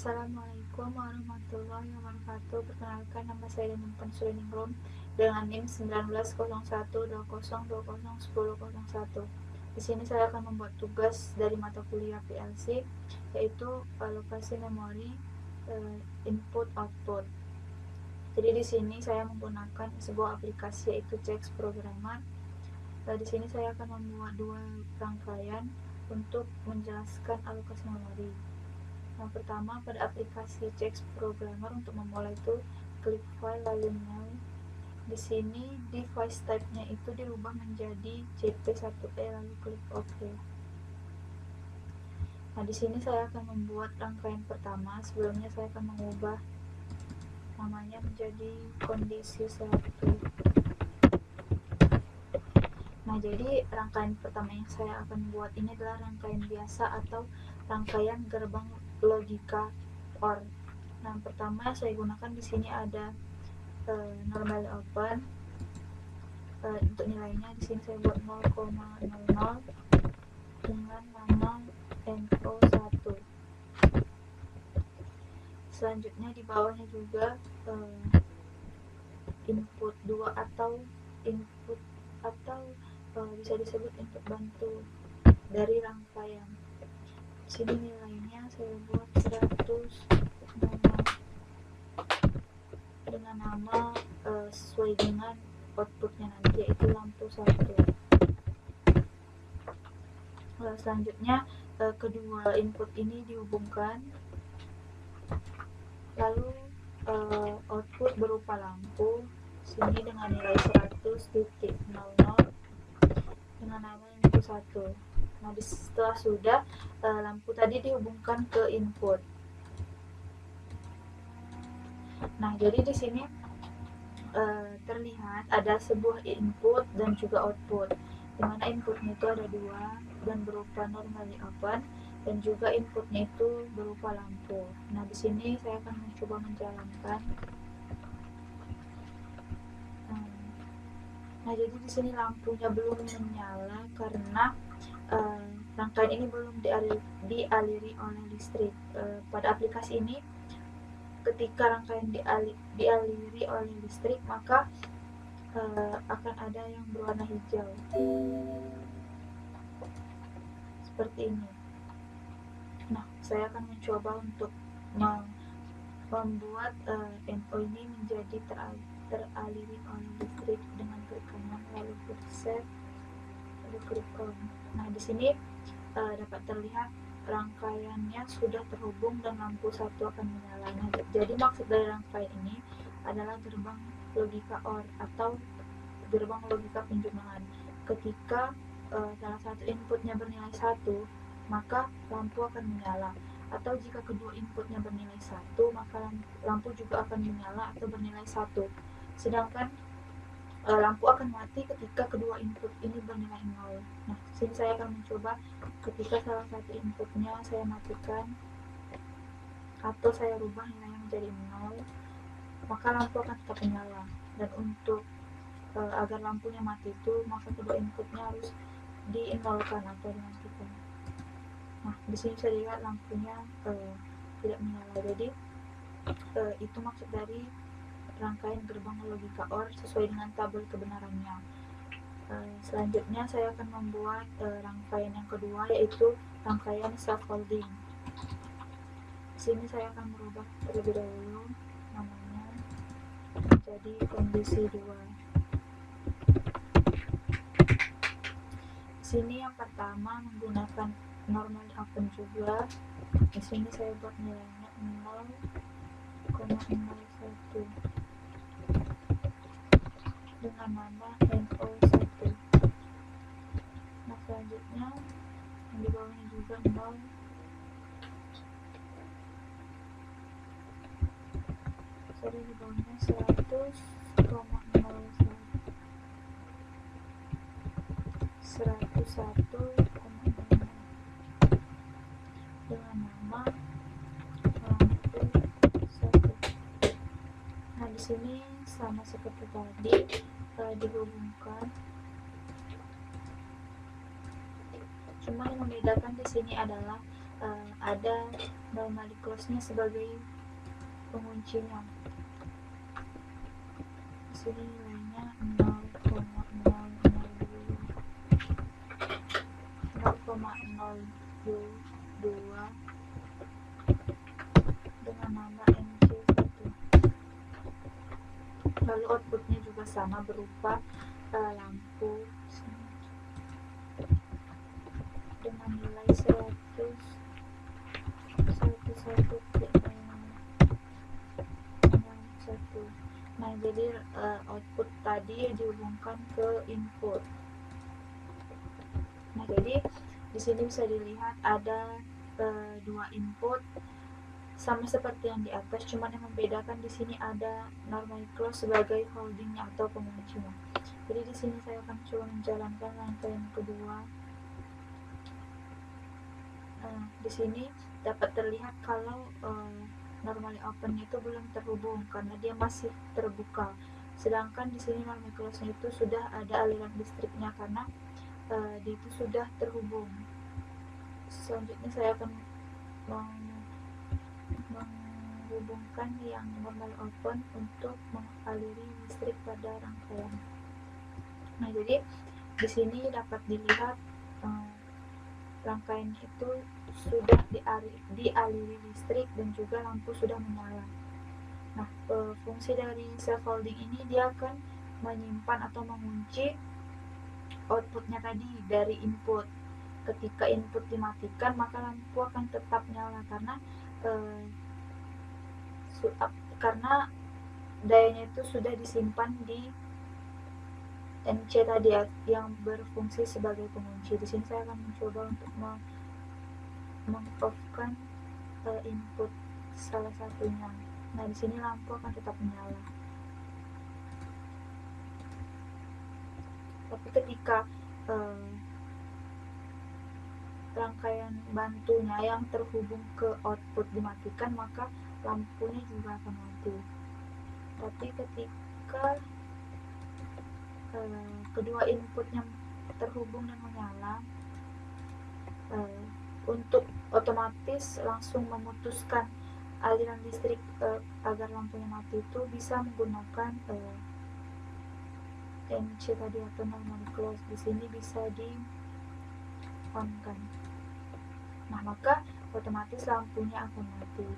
Assalamualaikum warahmatullahi wabarakatuh. Perkenalkan, nama saya Daniel Suliningrum dengan NIM 190120201001. Di sini saya akan membuat tugas dari mata kuliah PLC, yaitu alokasi memori input output. Jadi di sini saya menggunakan sebuah aplikasi yaitu CX Programmer. Di sini saya akan membuat dua rangkaian untuk menjelaskan alokasi memori. Yang pertama, pada aplikasi CX Programmer, untuk memulai itu klik file lalu new. Di sini device type-nya itu dirubah menjadi JP1E lalu klik OK. Nah, di sini saya akan membuat rangkaian pertama. Sebelumnya saya akan mengubah namanya menjadi kondisi 1. Nah, jadi rangkaian pertama yang saya akan buat ini adalah rangkaian biasa atau rangkaian gerbang logika OR. Nah, pertama saya gunakan di sini ada normally open. Untuk nilainya di sini saya buat 0,00 dengan nama NO1. Selanjutnya di bawahnya juga input 2 atau input atau bisa disebut input bantu dari rangkaian. Sini nilainya saya buat 100 dengan nama sesuai dengan outputnya nanti, yaitu lampu 1. Selanjutnya kedua input ini dihubungkan, lalu output berupa lampu sini dengan nilai 100.00 dengan nama lampu 1. Nah, setelah sudah lampu tadi dihubungkan ke input. Nah, jadi di sini terlihat ada sebuah input dan juga output, dimana inputnya itu ada 2 dan berupa normally open, dan juga inputnya itu berupa lampu. Nah, di sini saya akan mencoba menjalankan. Nah, jadi di sini lampunya belum menyala karena rangkaian ini belum dialiri oleh listrik. Pada aplikasi ini, ketika rangkaian dialiri oleh listrik, maka akan ada yang berwarna hijau seperti ini. Nah, saya akan mencoba untuk membuat NO ini menjadi teraliri oleh listrik dengan klik kanan lalu klik save lalu klik on. Nah, di sini dapat terlihat rangkaiannya sudah terhubung dan lampu 1 akan menyala. Nah, jadi maksud dari rangkaian ini adalah gerbang logika OR atau gerbang logika penjumlahan. Ketika salah satu inputnya bernilai 1, maka lampu akan menyala. Atau jika kedua inputnya bernilai 1, maka lampu juga akan menyala atau bernilai 1. Sedangkan lampu akan mati ketika kedua input ini bernilai 0. Nah, sini saya akan mencoba ketika salah satu inputnya saya matikan atau saya rubah nilainya menjadi 0, maka lampu akan tetap menyala. Dan untuk agar lampunya mati itu, maka kedua inputnya harus di-nolkan atau dimatikan. Nah, di sini saya lihat lampunya tidak menyala. Jadi itu maksud dari rangkaian gerbang logika OR sesuai dengan tabel kebenarannya. Selanjutnya saya akan membuat rangkaian yang kedua, yaitu rangkaian scaffolding. Sini saya akan merubah terlebih dahulu namanya jadi kondisi 2. Sini yang pertama menggunakan normal open juga. Di sini saya buat nilainya 0,01 dengan nama NO1. Nah, selanjutnya yang di bawahnya juga 0. Sorry, di bawahnya 101,00 dengan nama lampu 1. Nah, di sini sama seperti tadi dihubungkan. Cuma yang membedakan di sini adalah ada normally close-nya sebagai penguncinya. Di sini nilainya 0,002 dengan nama MC1. Lalu outputnya juga sama berupa lampu dengan nilai 101. Nah, jadi output tadi dihubungkan ke input. Nah, jadi di sini bisa dilihat ada dua input sama seperti yang di atas, cuman yang membedakan di sini ada normally close sebagai holdingnya atau penguncinya. Jadi di sini saya akan coba menjalankan rangkaian kedua. Di sini dapat terlihat kalau normally open itu belum terhubung karena dia masih terbuka. Sedangkan di sini normally close itu sudah ada aliran listriknya karena dia itu sudah terhubung. Selanjutnya saya akan menghubungkan yang normal open untuk mengaliri listrik pada rangkaian. Nah, jadi di sini dapat dilihat rangkaian itu sudah dialiri listrik dan juga lampu sudah menyala. Nah, fungsi dari self holding ini dia akan menyimpan atau mengunci outputnya tadi dari input. Ketika input dimatikan, maka lampu akan tetap nyala karena dayanya itu sudah disimpan di MC tadi yang berfungsi sebagai pengunci. Di sini saya akan mencoba untuk meng-off-kan input salah satunya. Nah, di sini lampu akan tetap menyala. Tapi ketika rangkaian bantunya yang terhubung ke output dimatikan, maka lampunya juga akan mati. Tapi ketika kedua inputnya terhubung dan menyala, untuk otomatis langsung memutuskan aliran listrik agar lampunya mati itu bisa menggunakan MC tadi atau normally close. Di sini bisa di on kan. Nah, maka otomatis lampunya akan mati.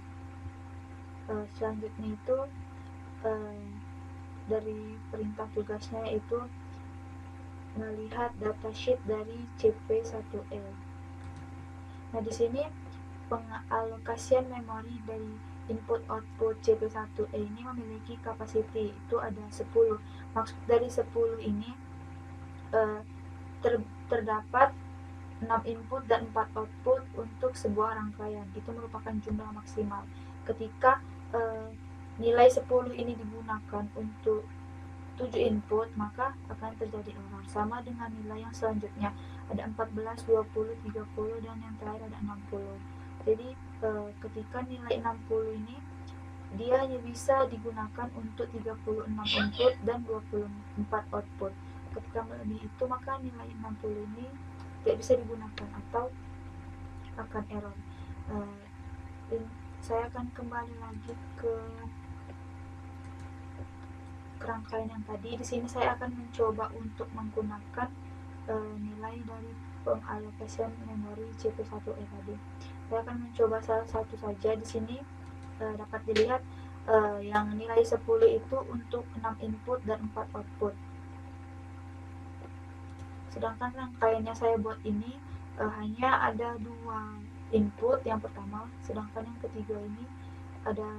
Selanjutnya itu dari perintah tugasnya yaitu melihat datasheet dari CP1E. Nah, di sini pengalokasian memori dari input output CP1E ini memiliki capacity, itu ada 10. Maksud dari 10 ini terdapat 6 input dan 4 output untuk sebuah rangkaian. Itu merupakan jumlah maksimal. Ketika nilai 10 ini digunakan untuk 7 input, maka akan terjadi error. Sama dengan nilai yang selanjutnya, ada 14, 20, 30, dan yang terakhir ada 60. Jadi ketika nilai 60 ini dia hanya bisa digunakan untuk 36 input dan 24 output. Ketika melebihi itu, maka nilai 60 ini tidak bisa digunakan atau akan error. Saya akan kembali lagi ke rangkaian yang tadi. Di sini saya akan mencoba untuk menggunakan nilai dari pengalokasian memori CP1E tadi. Saya akan mencoba salah satu saja. Di sini dapat dilihat yang nilai 10 itu untuk 6 input dan 4 output. Sedangkan rangkaiannya saya buat ini hanya ada 2 input yang pertama, sedangkan yang ketiga ini ada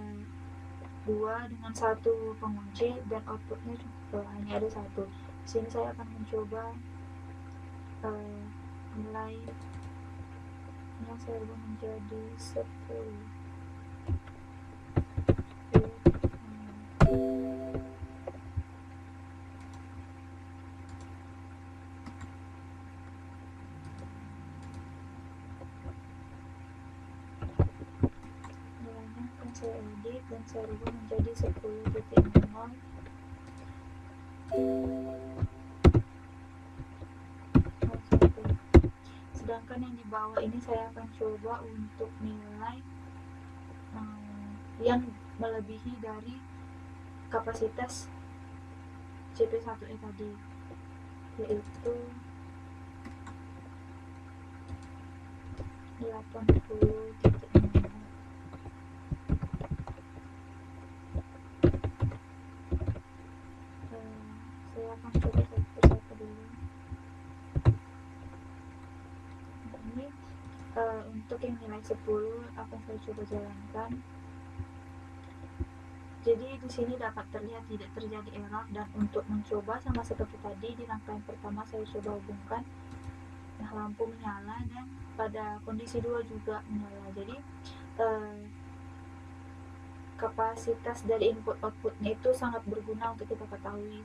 2 dengan 1 pengunci dan outputnya hanya ada 1. Di sini saya akan mencoba nilai yang saya ubah menjadi 10. Nilainya akan saya edit dan saya ubah menjadi 10.0. sedangkan yang di bawah ini saya akan coba untuk nilai yang melebihi dari kapasitas CP1E tadi, yaitu 80.6. Saya akan coba satu persatu dulu. Nah, ini untuk yang nilai 10 akan saya coba jalankan. Jadi di sini dapat terlihat tidak terjadi error, dan untuk mencoba sama seperti tadi di rangkaian pertama saya coba hubungkan, nah lampu menyala dan pada kondisi 2 juga menyala. Jadi kapasitas dari input outputnya itu sangat berguna untuk kita ketahui,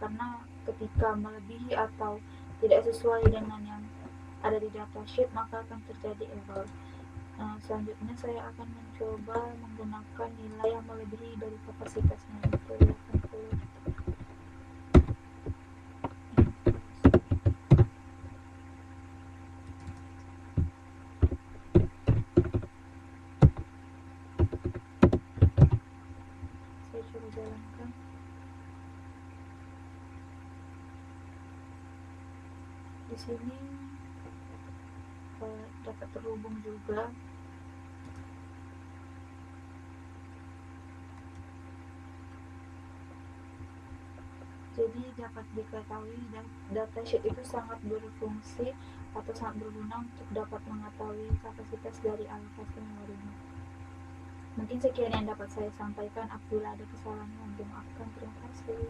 karena ketika melebihi atau tidak sesuai dengan yang ada di datasheet maka akan terjadi error. Selanjutnya saya akan mencoba menggunakan nilai yang melebihi dari kapasitasnya, yaitu 80. Saya coba jalankan. Di sini dapat terhubung juga. Jadi dapat diketahui dan datasheet itu sangat berfungsi atau sangat berguna untuk dapat mengetahui kapasitas dari alokasi memorinya. Mungkin sekian yang dapat saya sampaikan. Apabila ada kesalahan mohon dimaafkan. Terima kasih.